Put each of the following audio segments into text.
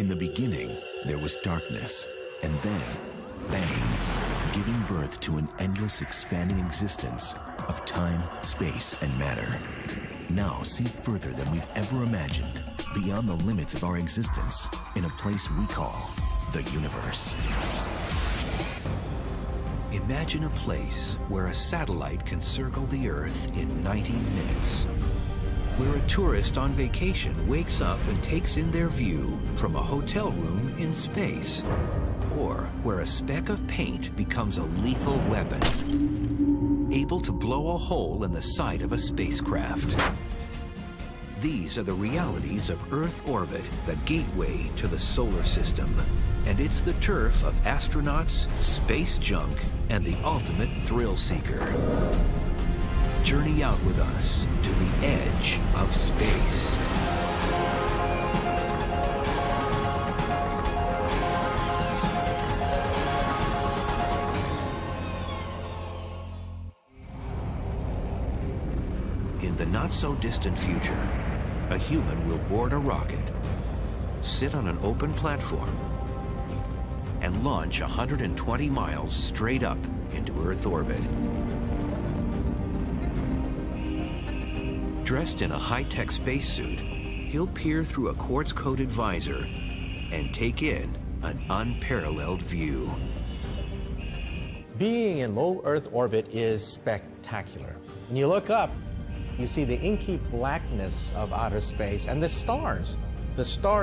In the beginning, there was darkness, and then, bang, giving birth to an endless expanding existence of time, space, and matter. Now see further than we've ever imagined, beyond the limits of our existence, in a place we call the universe. Imagine a place where a satellite can circle the Earth in 90 minutes. Where a tourist on vacation wakes up and takes in their view from a hotel room in space. Or where a speck of paint becomes a lethal weapon, able to blow a hole in the side of a spacecraft. These are the realities of Earth orbit, the gateway to the solar system. And it's the turf of astronauts, space junk, and the ultimate thrill seeker. Journey out with us to the edge of space. In the not-so-distant future, a human will board a rocket, sit on an open platform, and launch 120 miles straight up into Earth orbit. Dressed in a high-tech spacesuit, he'll peer through a quartz-coated visor and take in an unparalleled view. Being in low Earth orbit is spectacular. When you look up, you see the inky blackness of outer space and the stars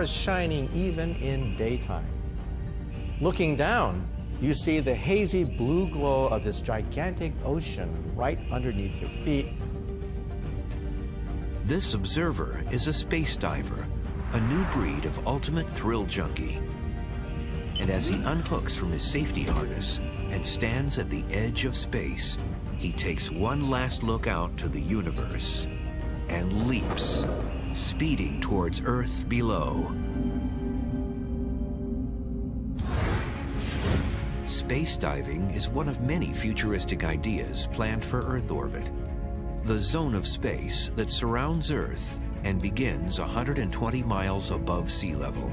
shining even in daytime. Looking down, you see the hazy blue glow of this gigantic ocean right underneath your feet. This observer is a space diver, a new breed of ultimate thrill junkie. And as he unhooks from his safety harness and stands at the edge of space, he takes one last look out to the universe and leaps, speeding towards Earth below. Space diving is one of many futuristic ideas planned for Earth orbit. The zone of space that surrounds Earth and begins 120 miles above sea level.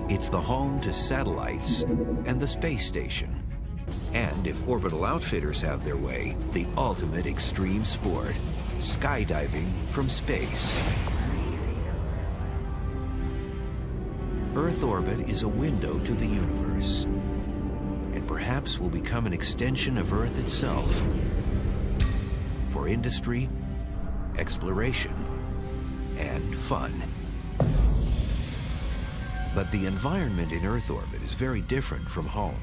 It's the home to satellites and the space station. And if orbital outfitters have their way, the ultimate extreme sport, skydiving from space. Earth orbit is a window to the universe, and perhaps will become an extension of Earth itself for industry, exploration, and fun. But the environment in Earth orbit is very different from home.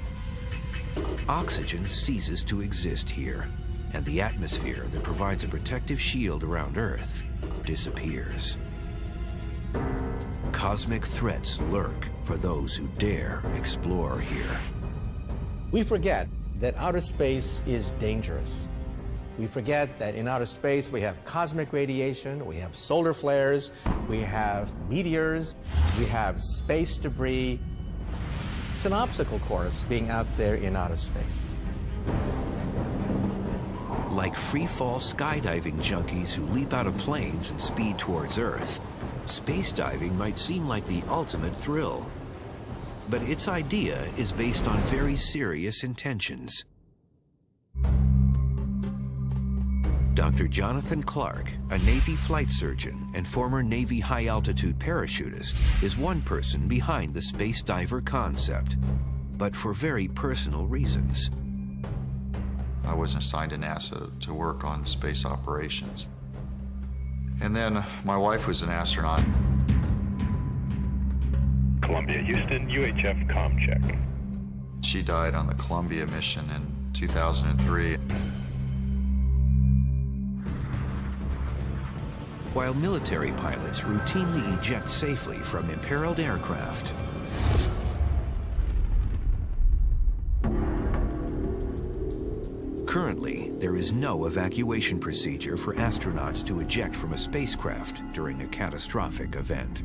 Oxygen ceases to exist here, and the atmosphere that provides a protective shield around Earth disappears. Cosmic threats lurk for those who dare explore here. We forget that outer space is dangerous. We forget that in outer space we have cosmic radiation, we have solar flares, we have meteors, we have space debris. It's an obstacle course being out there in outer space. Like free-fall skydiving junkies who leap out of planes and speed towards Earth, space diving might seem like the ultimate thrill. But its idea is based on very serious intentions. Dr. Jonathan Clark, a Navy flight surgeon and former Navy high-altitude parachutist, is one person behind the space diver concept, but for very personal reasons. I was assigned to NASA to work on space operations. And then my wife was an astronaut. Columbia, Houston, UHF comm check. She died on the Columbia mission in 2003. While military pilots routinely eject safely from imperiled aircraft, currently, there is no evacuation procedure for astronauts to eject from a spacecraft during a catastrophic event.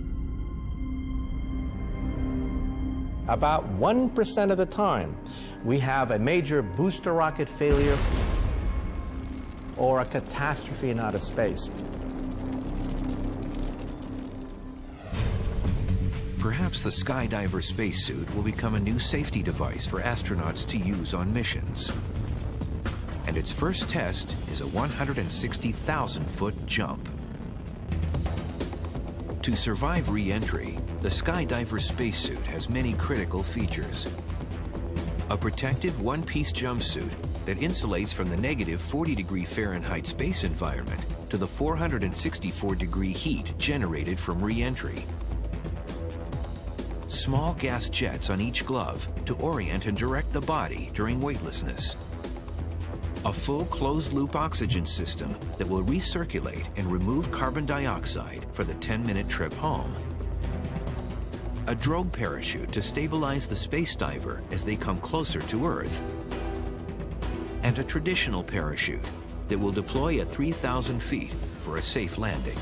About 1% of the time, we have a major booster rocket failure or a catastrophe in outer space. Perhaps the skydiver spacesuit will become a new safety device for astronauts to use on missions. And its first test is a 160,000-foot jump. To survive re-entry, the skydiver spacesuit has many critical features. A protective one-piece jumpsuit that insulates from the negative 40-degree Fahrenheit space environment to the 464-degree heat generated from re-entry. Small gas jets on each glove to orient and direct the body during weightlessness. A full closed-loop oxygen system that will recirculate and remove carbon dioxide for the 10-minute trip home. A drogue parachute to stabilize the space diver as they come closer to Earth. And a traditional parachute that will deploy at 3,000 feet for a safe landing.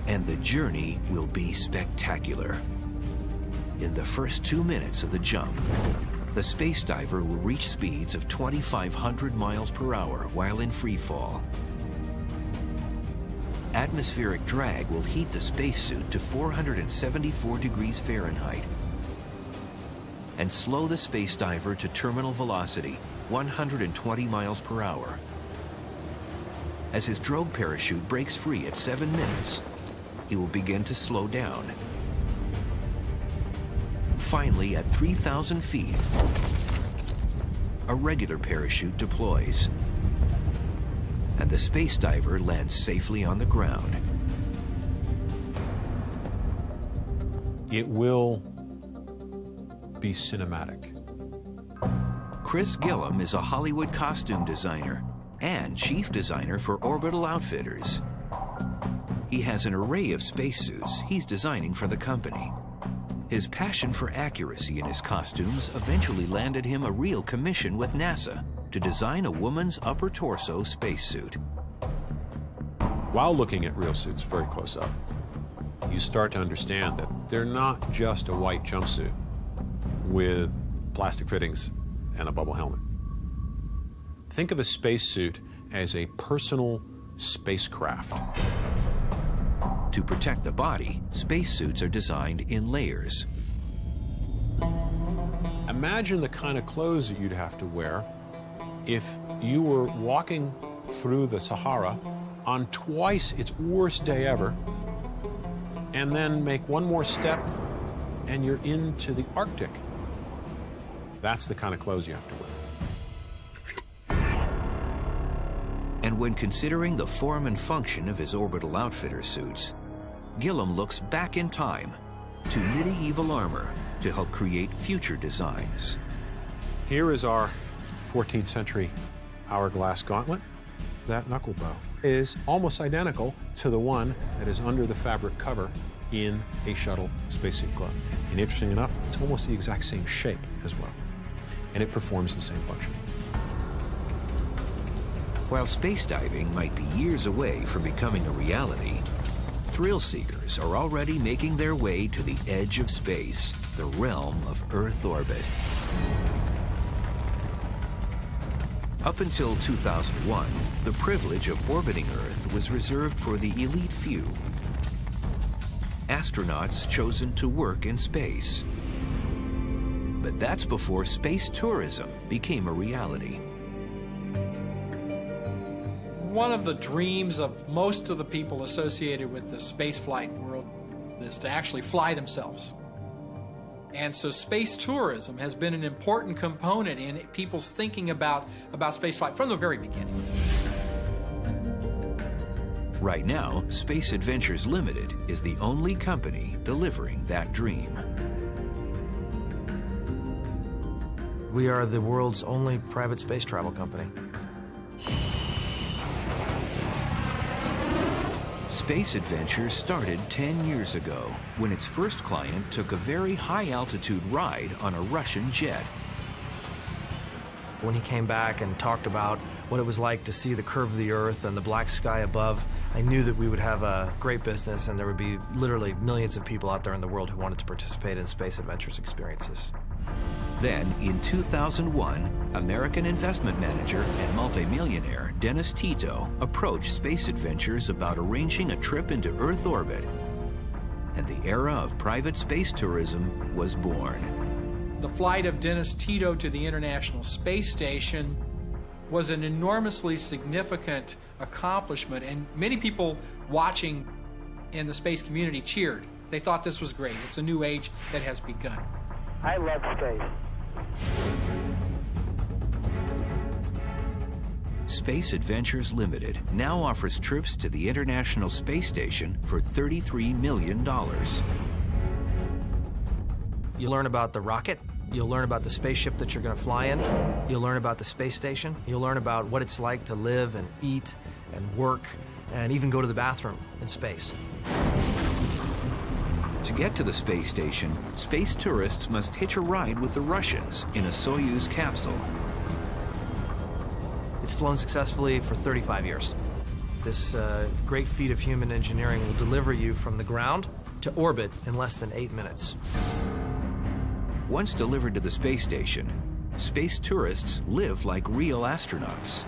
And the journey will be spectacular. In the first 2 minutes of the jump, the space diver will reach speeds of 2,500 miles per hour while in free fall. Atmospheric drag will heat the spacesuit to 474 degrees Fahrenheit and slow the space diver to terminal velocity, 120 miles per hour. As his drogue parachute breaks free at 7 minutes, he will begin to slow down. Finally, at 3,000 feet, a regular parachute deploys, and the space diver lands safely on the ground. It will be cinematic. Chris Gillum is a Hollywood costume designer and chief designer for Orbital Outfitters. He has an array of spacesuits he's designing for the company. His passion for accuracy in his costumes eventually landed him a real commission with NASA to design a woman's upper torso spacesuit. While looking at real suits very close up, you start to understand that they're not just a white jumpsuit with plastic fittings and a bubble helmet. Think of a spacesuit as a personal spacecraft. To protect the body, spacesuits are designed in layers. Imagine the kind of clothes that you'd have to wear if you were walking through the Sahara on twice its worst day ever, and then make one more step and you're into the Arctic. That's the kind of clothes you have to wear. And when considering the form and function of his Orbital Outfitter suits, Gillum looks back in time to medieval armor to help create future designs. Here is our 14th century hourglass gauntlet. That knuckle bow is almost identical to the one that is under the fabric cover in a shuttle spacesuit glove. And interesting enough, it's almost the exact same shape as well. And it performs the same function. While space diving might be years away from becoming a reality, thrill seekers are already making their way to the edge of space, the realm of Earth orbit. Up until 2001, the privilege of orbiting Earth was reserved for the elite few. Astronauts chosen to work in space. But that's before space tourism became a reality. One of the dreams of most of the people associated with the spaceflight world is to actually fly themselves. And so space tourism has been an important component in people's thinking about spaceflight from the very beginning. Right now, Space Adventures Limited is the only company delivering that dream. We are the world's only private space travel company. Space Adventures started 10 years ago when its first client took a very high-altitude ride on a Russian jet. When he came back and talked about what it was like to see the curve of the Earth and the black sky above, I knew that we would have a great business and there would be literally millions of people out there in the world who wanted to participate in Space Adventures experiences. Then, in 2001, American investment manager and multimillionaire Dennis Tito approached Space Adventures about arranging a trip into Earth orbit and the era of private space tourism was born. The flight of Dennis Tito to the International Space Station was an enormously significant accomplishment, and many people watching in the space community cheered. They thought this was great. It's a new age that has begun. I love space. Space Adventures Limited now offers trips to the International Space Station for $33 million. You'll learn about the rocket. You'll learn about the spaceship that you're going to fly in. You'll learn about the space station. You'll learn about what it's like to live and eat and work and even go to the bathroom in space. To get to the space station, space tourists must hitch a ride with the Russians in a Soyuz capsule. It's flown successfully for 35 years. This great feat of human engineering will deliver you from the ground to orbit in less than 8 minutes. Once delivered to the space station, space tourists live like real astronauts.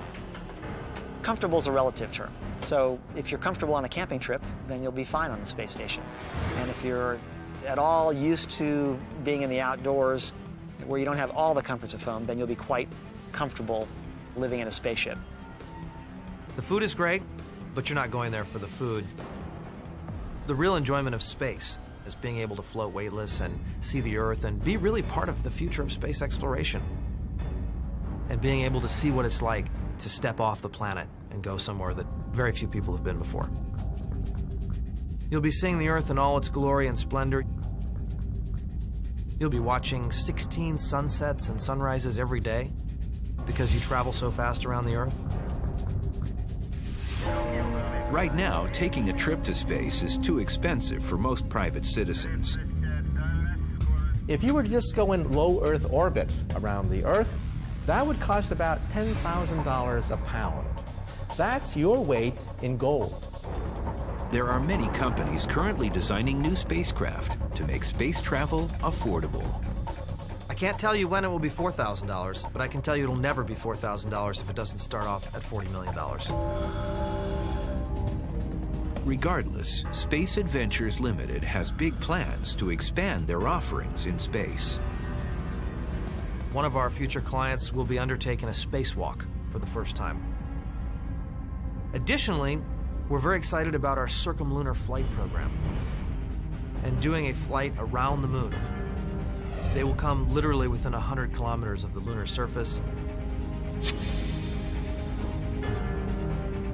Comfortable is a relative term. So if you're comfortable on a camping trip, then you'll be fine on the space station. And if you're at all used to being in the outdoors where you don't have all the comforts of home, then you'll be quite comfortable living in a spaceship. The food is great, but you're not going there for the food. The real enjoyment of space is being able to float weightless and see the Earth and be really part of the future of space exploration. And being able to see what it's like to step off the planet and go somewhere that very few people have been before. You'll be seeing the Earth in all its glory and splendor. You'll be watching 16 sunsets and sunrises every day because you travel so fast around the Earth. Right now, taking a trip to space is too expensive for most private citizens. If you were to just go in low Earth orbit around the Earth, that would cost about $10,000 a pound. That's your weight in gold. There are many companies currently designing new spacecraft to make space travel affordable. I can't tell you when it will be $4,000, but I can tell you it'll never be $4,000 if it doesn't start off at $40 million. Regardless, Space Adventures Limited has big plans to expand their offerings in space. One of our future clients will be undertaking a spacewalk for the first time. Additionally, we're very excited about our circumlunar flight program and doing a flight around the moon. They will come literally within 100 kilometers of the lunar surface.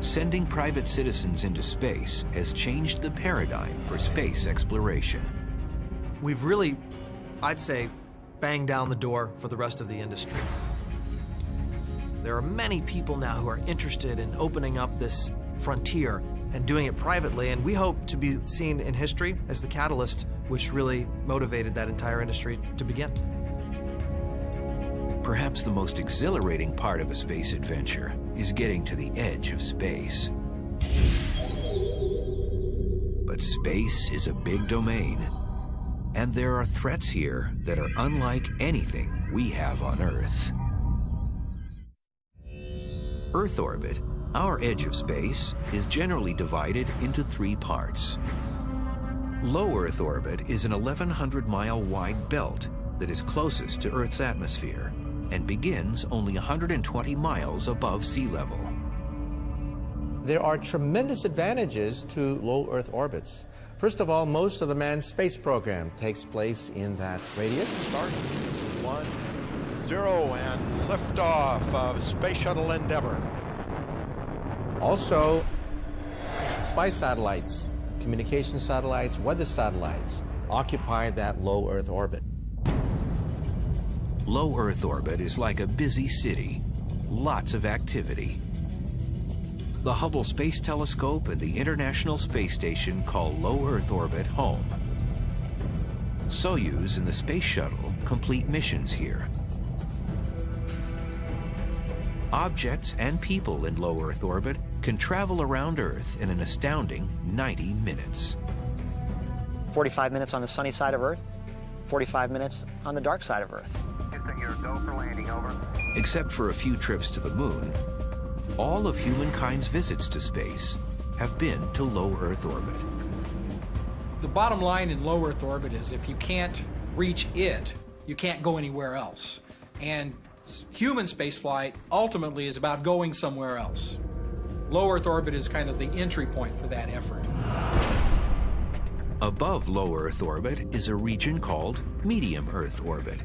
Sending private citizens into space has changed the paradigm for space exploration. We've really, I'd say, banged down the door for the rest of the industry. There are many people now who are interested in opening up this frontier and doing it privately, and we hope to be seen in history as the catalyst which really motivated that entire industry to begin. Perhaps the most exhilarating part of a space adventure is getting to the edge of space. But space is a big domain, and there are threats here that are unlike anything we have on Earth. Earth orbit, our edge of space, is generally divided into 3 parts. Low Earth orbit is an 1,100-mile wide belt that is closest to Earth's atmosphere and begins only 120 miles above sea level. There are tremendous advantages to low Earth orbits. First of all, most of the manned space program takes place in that radius. Start 1, 0, and liftoff of Space Shuttle Endeavour. Also, spy satellites, communication satellites, weather satellites occupy that low Earth orbit. Low Earth orbit is like a busy city, lots of activity. The Hubble Space Telescope and the International Space Station call low Earth orbit home. Soyuz and the Space Shuttle complete missions here. Objects and people in low Earth orbit can travel around Earth in an astounding 90 minutes. 45 minutes on the sunny side of Earth, 45 minutes on the dark side of Earth. Houston, you're go for landing, over. Except for a few trips to the moon, all of humankind's visits to space have been to low Earth orbit. The bottom line in low Earth orbit is if you can't reach it, you can't go anywhere else. And human spaceflight ultimately is about going somewhere else. Low Earth orbit is kind of the entry point for that effort. Above low Earth orbit is a region called medium Earth orbit.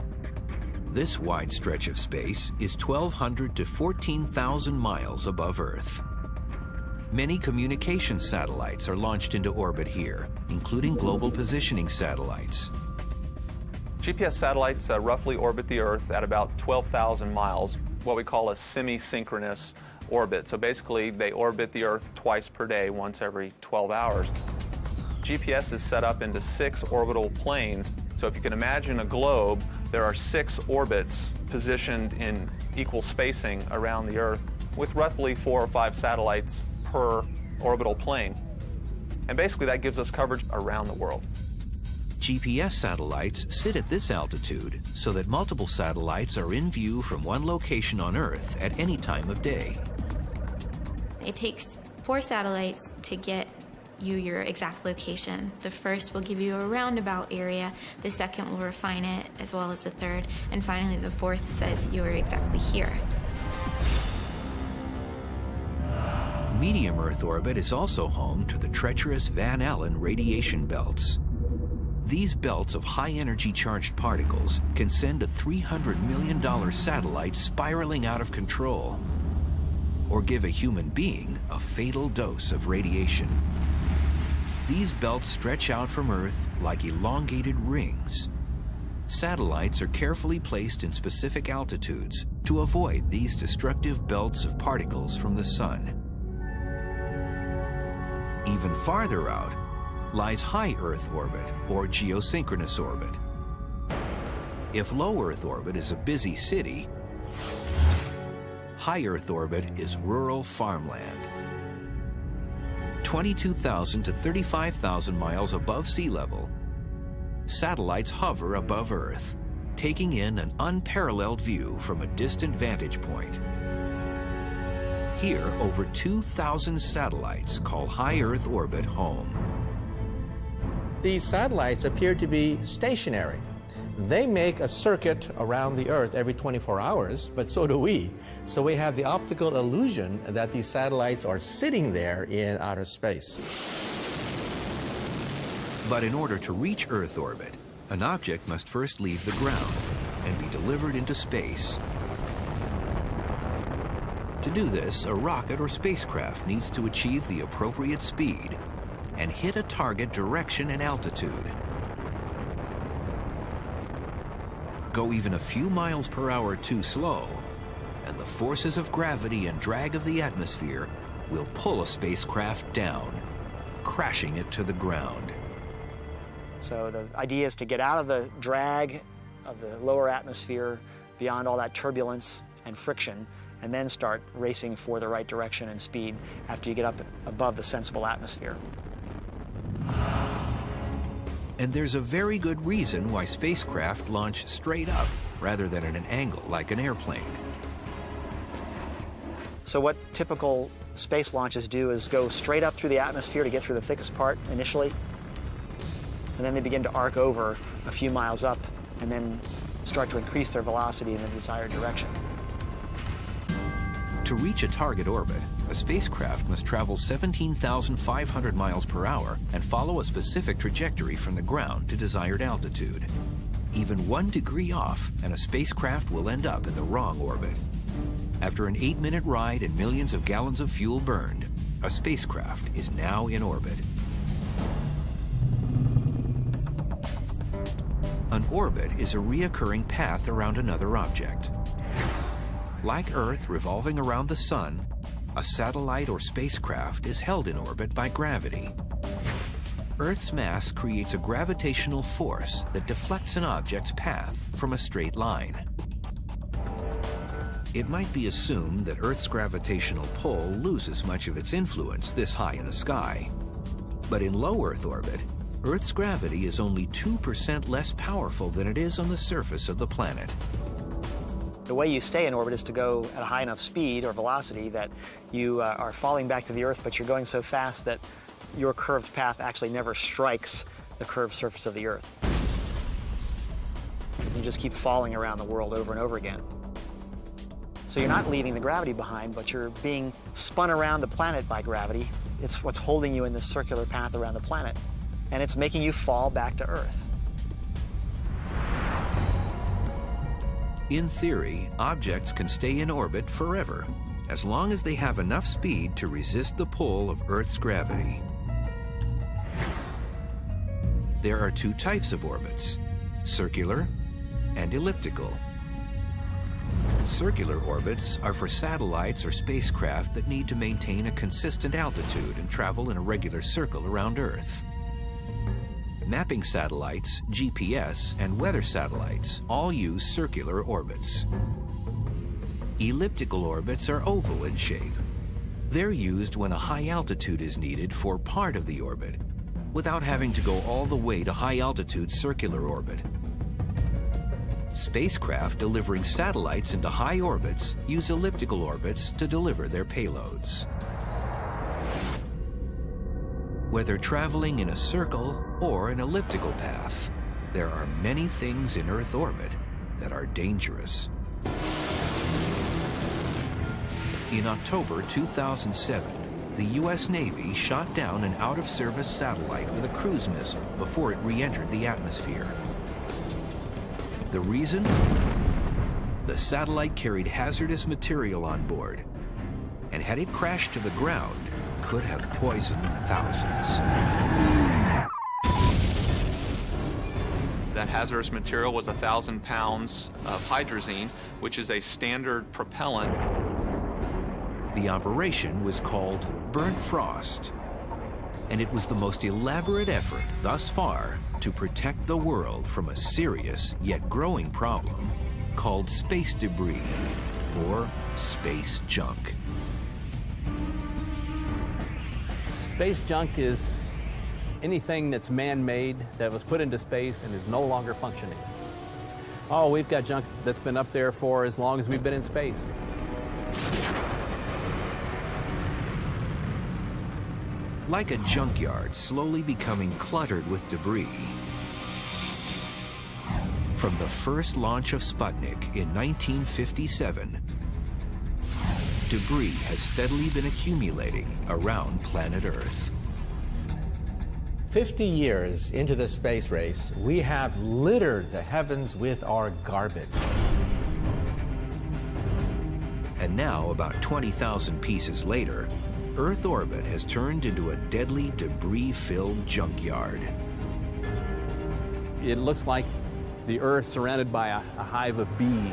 This wide stretch of space is 1,200 to 14,000 miles above Earth. Many communication satellites are launched into orbit here, including global positioning satellites. GPS satellites roughly orbit the Earth at about 12,000 miles, what we call a semi-synchronous orbit. So basically, they orbit the Earth twice per day, once every 12 hours. GPS is set up into 6 orbital planes. So if you can imagine a globe, there are 6 orbits positioned in equal spacing around the Earth, with roughly 4 or 5 satellites per orbital plane. And basically, that gives us coverage around the world. GPS satellites sit at this altitude so that multiple satellites are in view from one location on Earth at any time of day. It takes 4 satellites to get you your exact location. The first will give you a roundabout area, the second will refine it, as well as the third, and finally the fourth says you are exactly here. Medium Earth orbit is also home to the treacherous Van Allen radiation belts. These belts of high-energy charged particles can send a $300 million satellite spiraling out of control, or give a human being a fatal dose of radiation. These belts stretch out from Earth like elongated rings. Satellites are carefully placed in specific altitudes to avoid these destructive belts of particles from the sun. Even farther out lies high Earth orbit, or geosynchronous orbit. If low Earth orbit is a busy city, high Earth orbit is rural farmland. 22,000 to 35,000 miles above sea level, satellites hover above Earth, taking in an unparalleled view from a distant vantage point. Here, over 2,000 satellites call high Earth orbit home. These satellites appear to be stationary. They make a circuit around the Earth every 24 hours, but so do we. So we have the optical illusion that these satellites are sitting there in outer space. But in order to reach Earth orbit, an object must first leave the ground and be delivered into space. To do this, a rocket or spacecraft needs to achieve the appropriate speed and hit a target direction and altitude. Go even a few miles per hour too slow, and the forces of gravity and drag of the atmosphere will pull a spacecraft down, crashing it to the ground. So the idea is to get out of the drag of the lower atmosphere, beyond all that turbulence and friction, and then start racing for the right direction and speed after you get up above the sensible atmosphere. And there's a very good reason why spacecraft launch straight up rather than at an angle like an airplane. So what typical space launches do is go straight up through the atmosphere to get through the thickest part initially, and then they begin to arc over a few miles up and then start to increase their velocity in the desired direction. To reach a target orbit, a spacecraft must travel 17,500 miles per hour and follow a specific trajectory from the ground to desired altitude. Even 1 degree off, and a spacecraft will end up in the wrong orbit. After an 8-minute ride and millions of gallons of fuel burned, a spacecraft is now in orbit. An orbit is a reoccurring path around another object. Like Earth revolving around the Sun, a satellite or spacecraft is held in orbit by gravity. Earth's mass creates a gravitational force that deflects an object's path from a straight line. It might be assumed that Earth's gravitational pull loses much of its influence this high in the sky. But in low Earth orbit, Earth's gravity is only 2% less powerful than it is on the surface of the planet. The way you stay in orbit is to go at a high enough speed or velocity that you are falling back to the Earth, but you're going so fast that your curved path actually never strikes the curved surface of the Earth. You just keep falling around the world over and over again. So you're not leaving the gravity behind, but you're being spun around the planet by gravity. It's what's holding you in this circular path around the planet, and it's making you fall back to Earth. In theory, objects can stay in orbit forever, as long as they have enough speed to resist the pull of Earth's gravity. There are two types of orbits, circular and elliptical. Circular orbits are for satellites or spacecraft that need to maintain a consistent altitude and travel in a regular circle around Earth. Mapping satellites, GPS, and weather satellites all use circular orbits. Elliptical orbits are oval in shape. They're used when a high altitude is needed for part of the orbit, without having to go all the way to high-altitude circular orbit. Spacecraft delivering satellites into high orbits use elliptical orbits to deliver their payloads. Whether traveling in a circle or an elliptical path, there are many things in Earth orbit that are dangerous. In October 2007, the U.S. Navy shot down an out-of-service satellite with a cruise missile before it re-entered the atmosphere. The reason? The satellite carried hazardous material on board, and had it crashed to the ground, could have poisoned thousands. That hazardous material was 1,000 pounds of hydrazine, which is a standard propellant. The operation was called Burnt Frost, and it was the most elaborate effort thus far to protect the world from a serious yet growing problem called space debris, or space junk. Space junk is anything that's man-made that was put into space and is no longer functioning. Oh, we've got junk that's been up there for as long as we've been in space. Like a junkyard slowly becoming cluttered with debris. From the first launch of Sputnik in 1957, debris has steadily been accumulating around planet Earth. 50 years into the space race, we have littered the heavens with our garbage. And now, about 20,000 pieces later, Earth orbit has turned into a deadly debris-filled junkyard. It looks like the Earth surrounded by a hive of bees.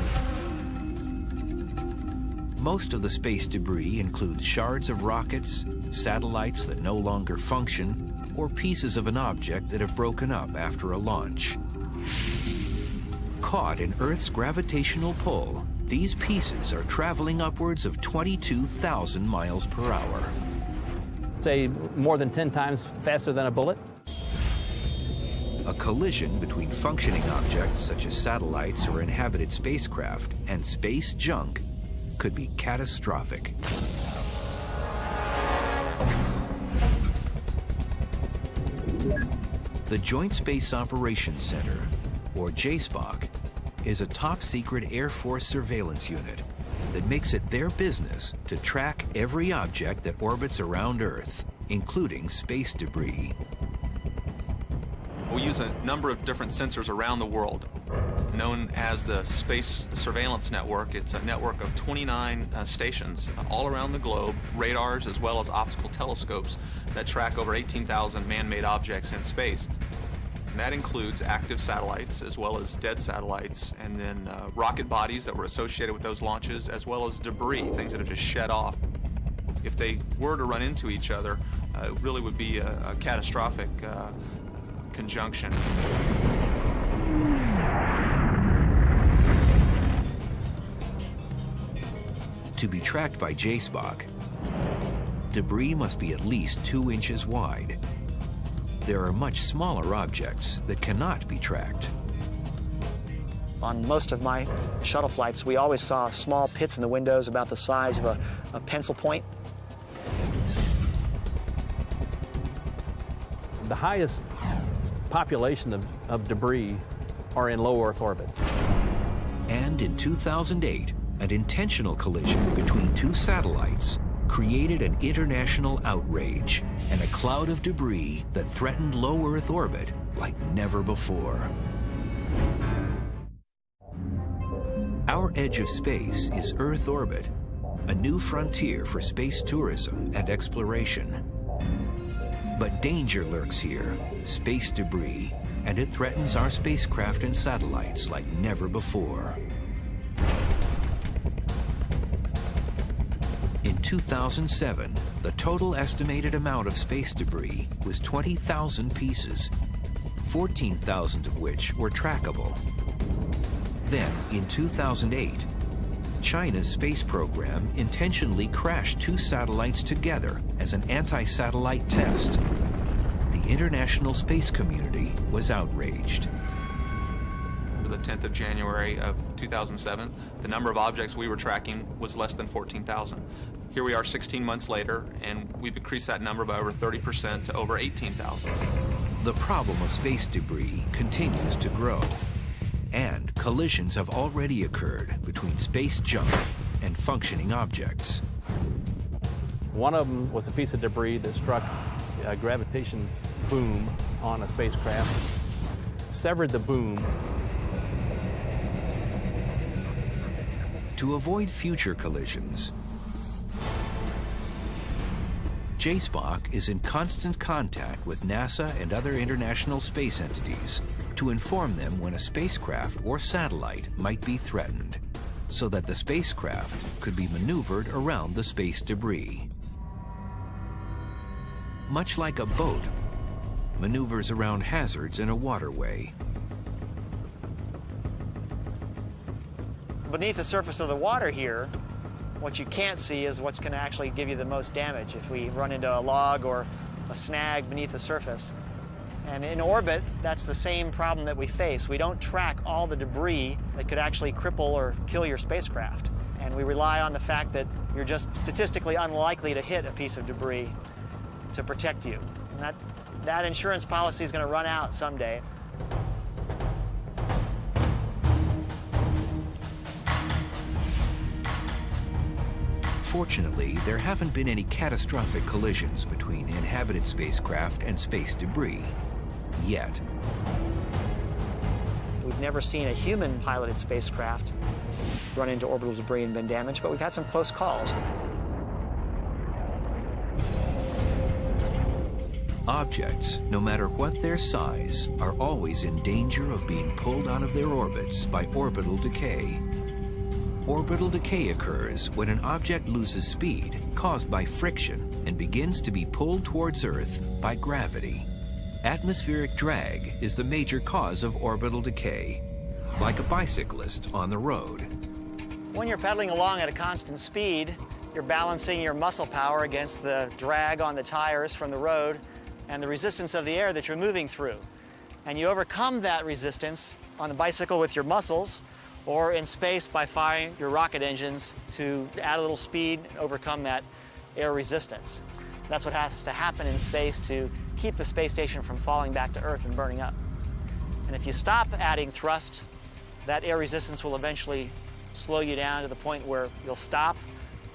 Most of the space debris includes shards of rockets, satellites that no longer function, or pieces of an object that have broken up after a launch. Caught in Earth's gravitational pull, these pieces are traveling upwards of 22,000 miles per hour. Say more than 10 times faster than a bullet. A collision between functioning objects such as satellites or inhabited spacecraft and space junk could be catastrophic. The Joint Space Operations Center, or JSPOC, is a top-secret Air Force surveillance unit that makes it their business to track every object that orbits around Earth, including space debris. We use a number of different sensors around the world, known as the Space Surveillance Network. It's a network of 29 stations all around the globe, radars as well as optical telescopes that track over 18,000 man-made objects in space. And that includes active satellites as well as dead satellites, and then rocket bodies that were associated with those launches, as well as debris, things that have just shed off. If they were to run into each other, it really would be a catastrophic conjunction. To be tracked by JSPOC, debris must be at least 2 inches wide. There are much smaller objects that cannot be tracked. On most of my shuttle flights, we always saw small pits in the windows about the size of a pencil point. The highest population of debris are in low Earth orbit. And in 2008, an intentional collision between two satellites created an international outrage and a cloud of debris that threatened low Earth orbit like never before. Our edge of space is Earth orbit, a new frontier for space tourism and exploration. But danger lurks here, space debris, and it threatens our spacecraft and satellites like never before. In 2007, the total estimated amount of space debris was 20,000 pieces, 14,000 of which were trackable. Then, in 2008, China's space program intentionally crashed two satellites together as an anti-satellite test. The international space community was outraged. The 10th of January of 2007, the number of objects we were tracking was less than 14,000. Here we are 16 months later, and we've increased that number by over 30% to over 18,000. The problem of space debris continues to grow, and collisions have already occurred between space junk and functioning objects. One of them was a piece of debris that struck a gravitation boom on a spacecraft, severed the boom. To avoid future collisions, JSPOC is in constant contact with NASA and other international space entities to inform them when a spacecraft or satellite might be threatened, so that the spacecraft could be maneuvered around the space debris. Much like a boat maneuvers around hazards in a waterway. Beneath the surface of the water here, what you can't see is what's going to actually give you the most damage if we run into a log or a snag beneath the surface. And in orbit, that's the same problem that we face. We don't track all the debris that could actually cripple or kill your spacecraft. And we rely on the fact that you're just statistically unlikely to hit a piece of debris to protect you. And that insurance policy is going to run out someday. Fortunately, there haven't been any catastrophic collisions between inhabited spacecraft and space debris, yet. We've never seen a human-piloted spacecraft run into orbital debris and been damaged, but we've had some close calls. Objects, no matter what their size, are always in danger of being pulled out of their orbits by orbital decay. Orbital decay occurs when an object loses speed caused by friction and begins to be pulled towards Earth by gravity. Atmospheric drag is the major cause of orbital decay, like a bicyclist on the road. When you're pedaling along at a constant speed, you're balancing your muscle power against the drag on the tires from the road and the resistance of the air that you're moving through. And you overcome that resistance on the bicycle with your muscles, or in space by firing your rocket engines to add a little speed and overcome that air resistance. That's what has to happen in space to keep the space station from falling back to Earth and burning up. And if you stop adding thrust, that air resistance will eventually slow you down to the point where you'll stop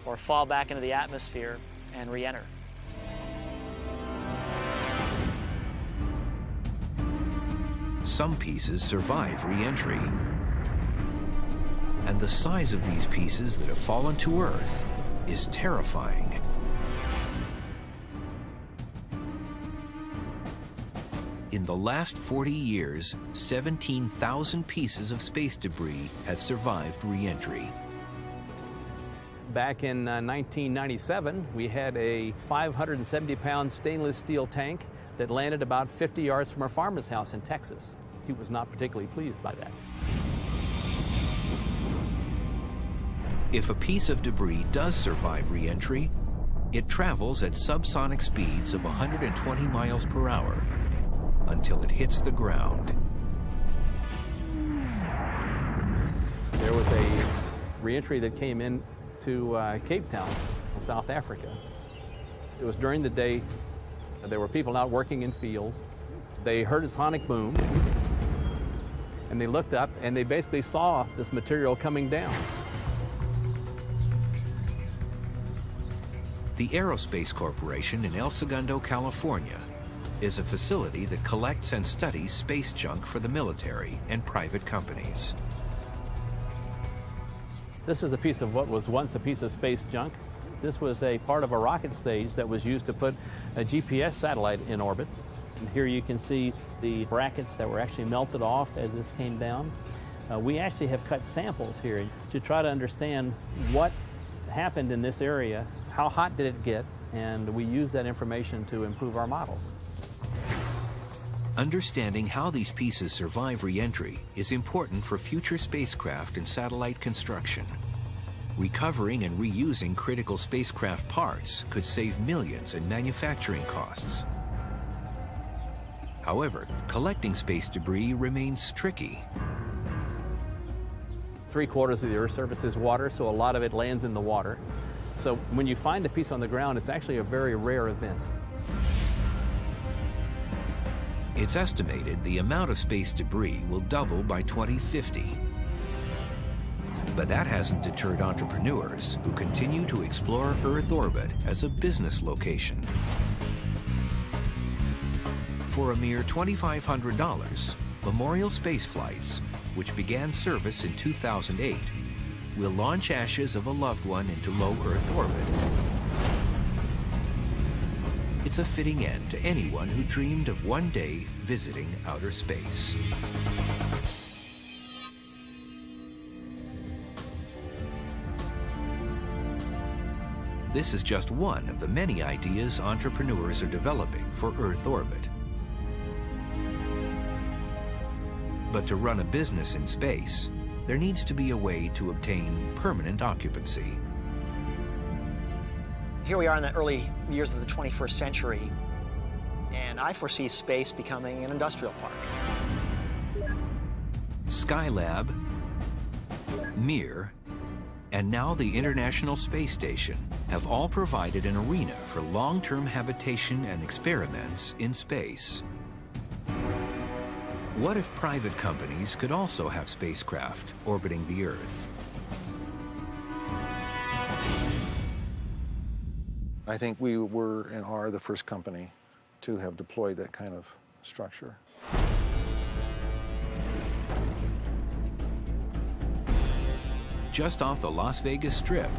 or fall back into the atmosphere and re-enter. Some pieces survive re-entry. And the size of these pieces that have fallen to Earth is terrifying. In the last 40 years, 17,000 pieces of space debris have survived re-entry. Back in 1997, we had a 570-pound stainless steel tank that landed about 50 yards from our farmer's house in Texas. He was not particularly pleased by that. If a piece of debris does survive re-entry, it travels at subsonic speeds of 120 miles per hour until it hits the ground. There was a re-entry that came in to Cape Town in South Africa. It was during the day. There were people out working in fields. They heard a sonic boom, and they looked up, and they basically saw this material coming down. The Aerospace Corporation in El Segundo, California, is a facility that collects and studies space junk for the military and private companies. This is a piece of what was once a piece of space junk. This was a part of a rocket stage that was used to put a GPS satellite in orbit. And here you can see the brackets that were actually melted off as this came down. We actually have cut samples here to try to understand what happened in this area, how hot did it get, and we use that information to improve our models. Understanding how these pieces survive re-entry is important for future spacecraft and satellite construction. Recovering and reusing critical spacecraft parts could save millions in manufacturing costs. However, collecting space debris remains tricky. 3/4 of the Earth's surface is water, so a lot of it lands in the water. So when you find a piece on the ground, it's actually a very rare event. It's estimated the amount of space debris will double by 2050. But that hasn't deterred entrepreneurs who continue to explore Earth orbit as a business location. For a mere $2,500, Memorial Space Flights, which began service in 2008, will launch ashes of a loved one into low Earth orbit. It's a fitting end to anyone who dreamed of one day visiting outer space. This is just one of the many ideas entrepreneurs are developing for Earth orbit. But to run a business in space, there needs to be a way to obtain permanent occupancy. Here we are in the early years of the 21st century, and I foresee space becoming an industrial park. Skylab, Mir, and now the International Space Station have all provided an arena for long-term habitation and experiments in space. What if private companies could also have spacecraft orbiting the Earth? I think we were and are the first company to have deployed that kind of structure. Just off the Las Vegas Strip,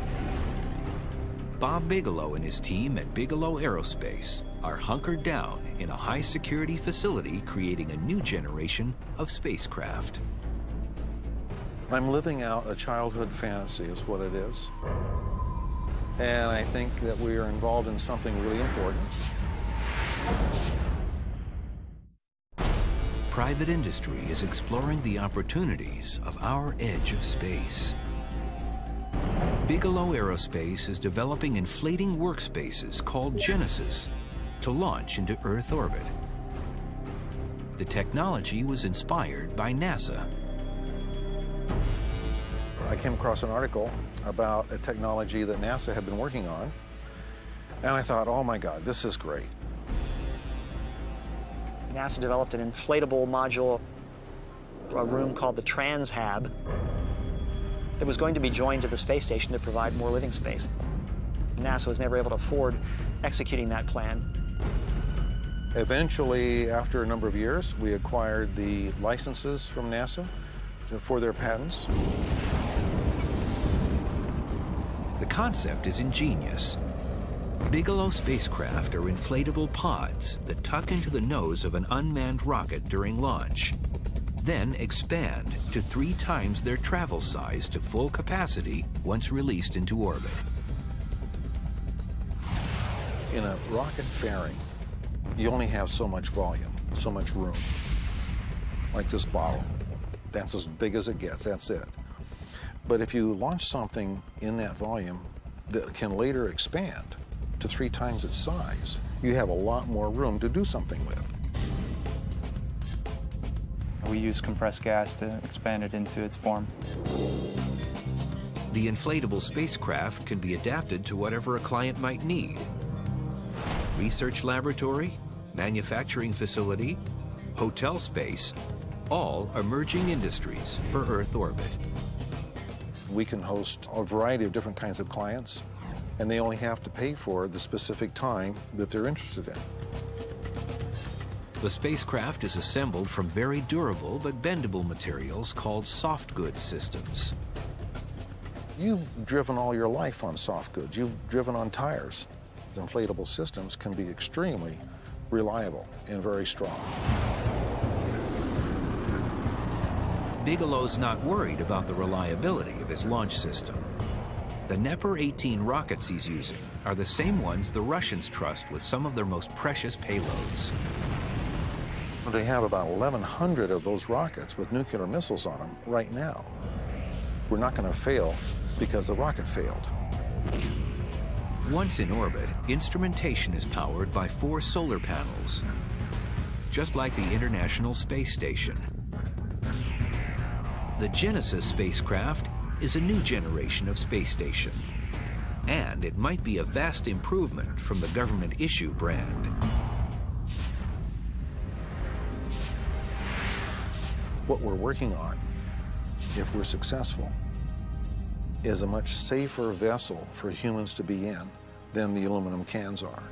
Bob Bigelow and his team at Bigelow Aerospace are hunkered down in a high-security facility creating a new generation of spacecraft. I'm living out a childhood fantasy is what it is. And I think that we are involved in something really important. Private industry is exploring the opportunities of our edge of space. Bigelow Aerospace is developing inflating workspaces called Genesis to launch into Earth orbit. The technology was inspired by NASA. I came across an article about a technology that NASA had been working on, and I thought, oh my God, this is great. NASA developed an inflatable module, a room called the Transhab. It was going to be joined to the space station to provide more living space. NASA was never able to afford executing that plan. Eventually, after a number of years, we acquired the licenses from NASA for their patents. The concept is ingenious. Bigelow spacecraft are inflatable pods that tuck into the nose of an unmanned rocket during launch, then expand to 3 times their travel size to full capacity once released into orbit. In a rocket fairing, you only have so much volume, so much room. Like this bottle. That's as big as it gets, that's it. But if you launch something in that volume that can later expand to 3 times its size, you have a lot more room to do something with. We use compressed gas to expand it into its form. The inflatable spacecraft can be adapted to whatever a client might need. Research laboratory, manufacturing facility, hotel space, all emerging industries for Earth orbit. We can host a variety of different kinds of clients, and they only have to pay for the specific time that they're interested in. The spacecraft is assembled from very durable but bendable materials called soft goods systems. You've driven all your life on soft goods. You've driven on tires. Inflatable systems can be extremely reliable and very strong. Bigelow's not worried about the reliability of his launch system. The Dnepr-18 rockets he's using are the same ones the Russians trust with some of their most precious payloads. They have about 1,100 of those rockets with nuclear missiles on them right now. We're not going to fail because the rocket failed. Once in orbit, instrumentation is powered by 4 solar panels, just like the International Space Station. The Genesis spacecraft is a new generation of space station, and it might be a vast improvement from the government issue brand. What we're working on, if we're successful, is a much safer vessel for humans to be in than the aluminum cans are.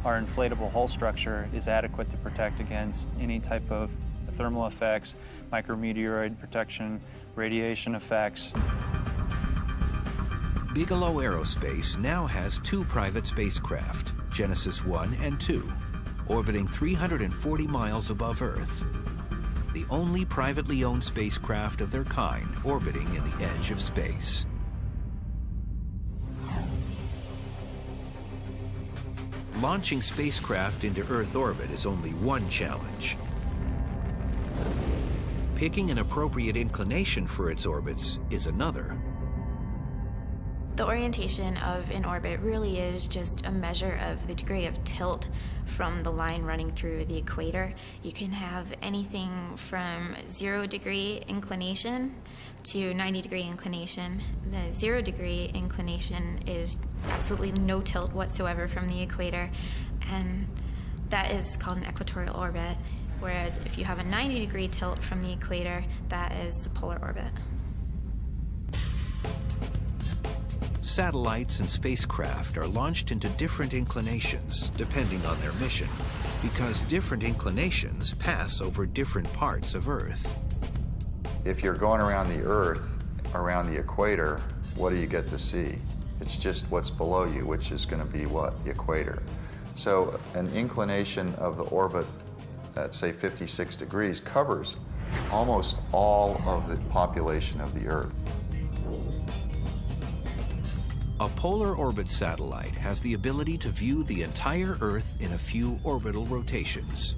Our inflatable hull structure is adequate to protect against any type of thermal effects, micrometeoroid protection, radiation effects. Bigelow Aerospace now has 2 private spacecraft, Genesis 1 and 2, orbiting 340 miles above Earth. The only privately owned spacecraft of their kind orbiting in the edge of space. Launching spacecraft into Earth orbit is only one challenge. Picking an appropriate inclination for its orbits is another. The orientation of an orbit really is just a measure of the degree of tilt from the line running through the equator. You can have anything from 0-degree inclination to 90-degree inclination. The 0-degree inclination is absolutely no tilt whatsoever from the equator, and that is called an equatorial orbit. Whereas if you have a 90-degree tilt from the equator, that is the polar orbit. Satellites and spacecraft are launched into different inclinations depending on their mission, because different inclinations pass over different parts of Earth. If you're going around the Earth, around the equator, what do you get to see? It's just what's below you, which is going to be what? The equator. So an inclination of the orbit at, say, 56 degrees covers almost all of the population of the Earth. A polar orbit satellite has the ability to view the entire Earth in a few orbital rotations.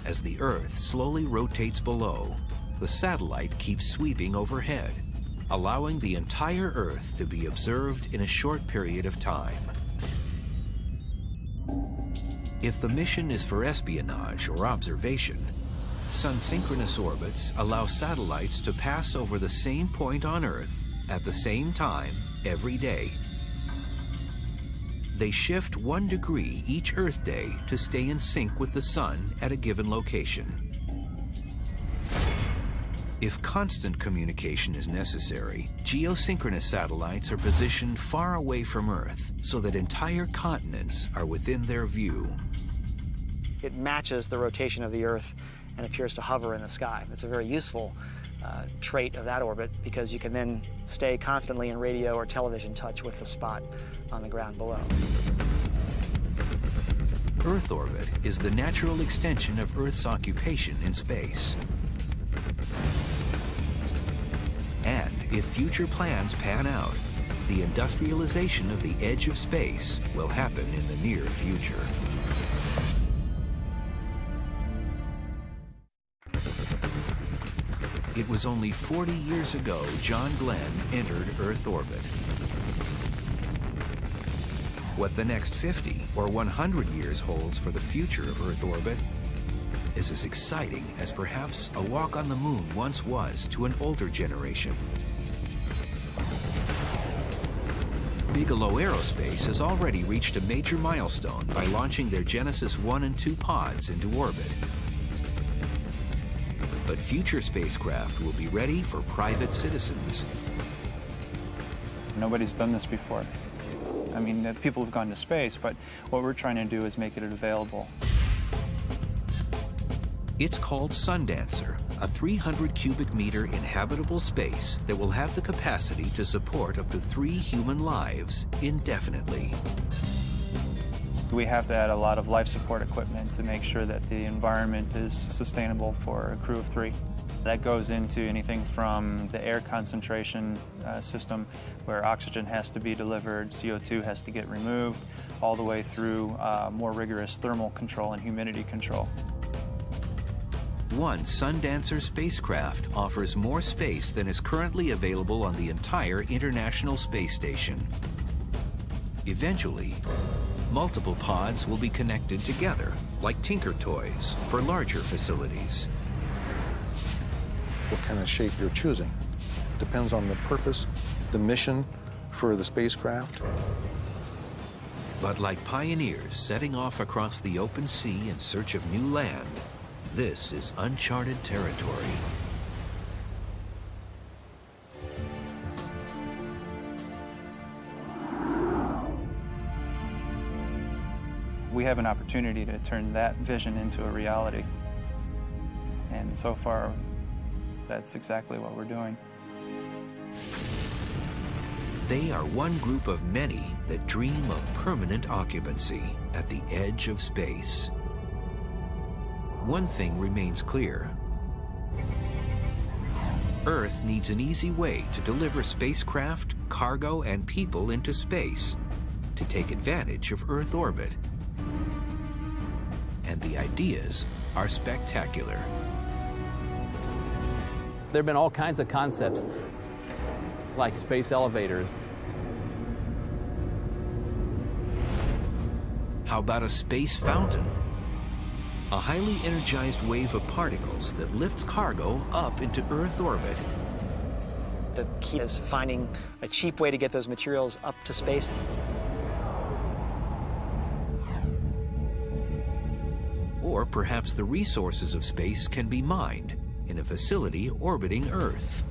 As the Earth slowly rotates below, the satellite keeps sweeping overhead, allowing the entire Earth to be observed in a short period of time. If the mission is for espionage or observation, sun-synchronous orbits allow satellites to pass over the same point on Earth at the same time every day. They shift 1 degree each Earth day to stay in sync with the sun at a given location. If constant communication is necessary, geosynchronous satellites are positioned far away from Earth so that entire continents are within their view. It matches the rotation of the Earth and appears to hover in the sky. It's a very useful trait of that orbit because you can then stay constantly in radio or television touch with the spot on the ground below. Earth orbit is the natural extension of Earth's occupation in space. And if future plans pan out, the industrialization of the edge of space will happen in the near future. It was only 40 years ago John Glenn entered Earth orbit. What the next 50 or 100 years holds for the future of Earth orbit is as exciting as perhaps a walk on the moon once was to an older generation. Bigelow Aerospace has already reached a major milestone by launching their Genesis 1 and 2 pods into orbit. But future spacecraft will be ready for private citizens. Nobody's done this before. I mean, people have gone to space, but what we're trying to do is make it available. It's called Sundancer, a 300 cubic meter inhabitable space that will have the capacity to support up to 3 human lives indefinitely. We have to add a lot of life support equipment to make sure that the environment is sustainable for a crew of 3. That goes into anything from the air concentration system, where oxygen has to be delivered, CO2 has to get removed, all the way through more rigorous thermal control and humidity control. One Sundancer spacecraft offers more space than is currently available on the entire International Space Station. Eventually, multiple pods will be connected together, like Tinker Toys, for larger facilities. What kind of shape you're choosing depends on the purpose, the mission for the spacecraft. But like pioneers setting off across the open sea in search of new land, this is uncharted territory. We have an opportunity to turn that vision into a reality. And so far, that's exactly what we're doing. They are one group of many that dream of permanent occupancy at the edge of space. One thing remains clear. Earth needs an easy way to deliver spacecraft, cargo, and people into space to take advantage of Earth orbit. And the ideas are spectacular. There have been all kinds of concepts, like space elevators. How about a space fountain? A highly energized wave of particles that lifts cargo up into Earth orbit. The key is finding a cheap way to get those materials up to space. Or perhaps the resources of space can be mined in a facility orbiting Earth.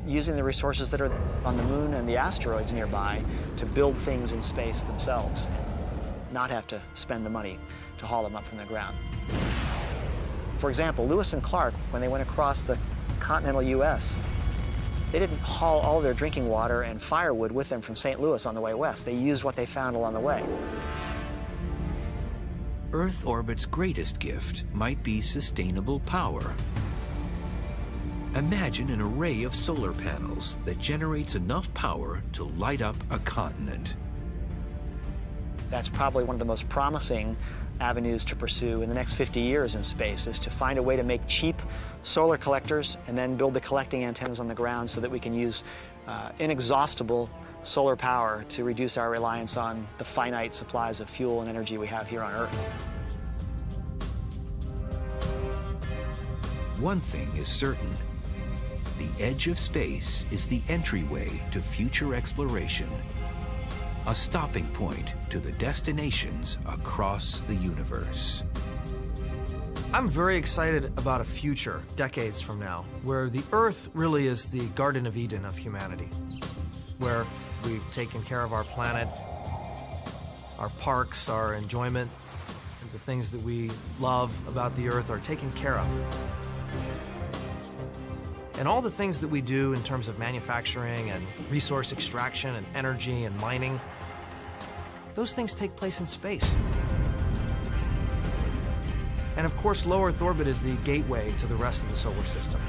Using the resources that are on the moon and the asteroids nearby to build things in space themselves, and not have to spend the money to haul them up from the ground. For example, Lewis and Clark, when they went across the continental US, they didn't haul all their drinking water and firewood with them from St. Louis on the way west. They used what they found along the way. Earth orbit's greatest gift might be sustainable power. Imagine an array of solar panels that generates enough power to light up a continent. That's probably one of the most promising avenues to pursue in the next 50 years in space, is to find a way to make cheap solar collectors and then build the collecting antennas on the ground so that we can use inexhaustible solar power to reduce our reliance on the finite supplies of fuel and energy we have here on Earth. One thing is certain. The edge of space is the entryway to future exploration, a stopping point to the destinations across the universe. I'm very excited about a future, decades from now, where the Earth really is the Garden of Eden of humanity, where we've taken care of our planet, our parks, our enjoyment, the things that we love about the Earth are taken care of. And all the things that we do in terms of manufacturing and resource extraction and energy and mining, those things take place in space. And of course, low Earth orbit is the gateway to the rest of the solar system.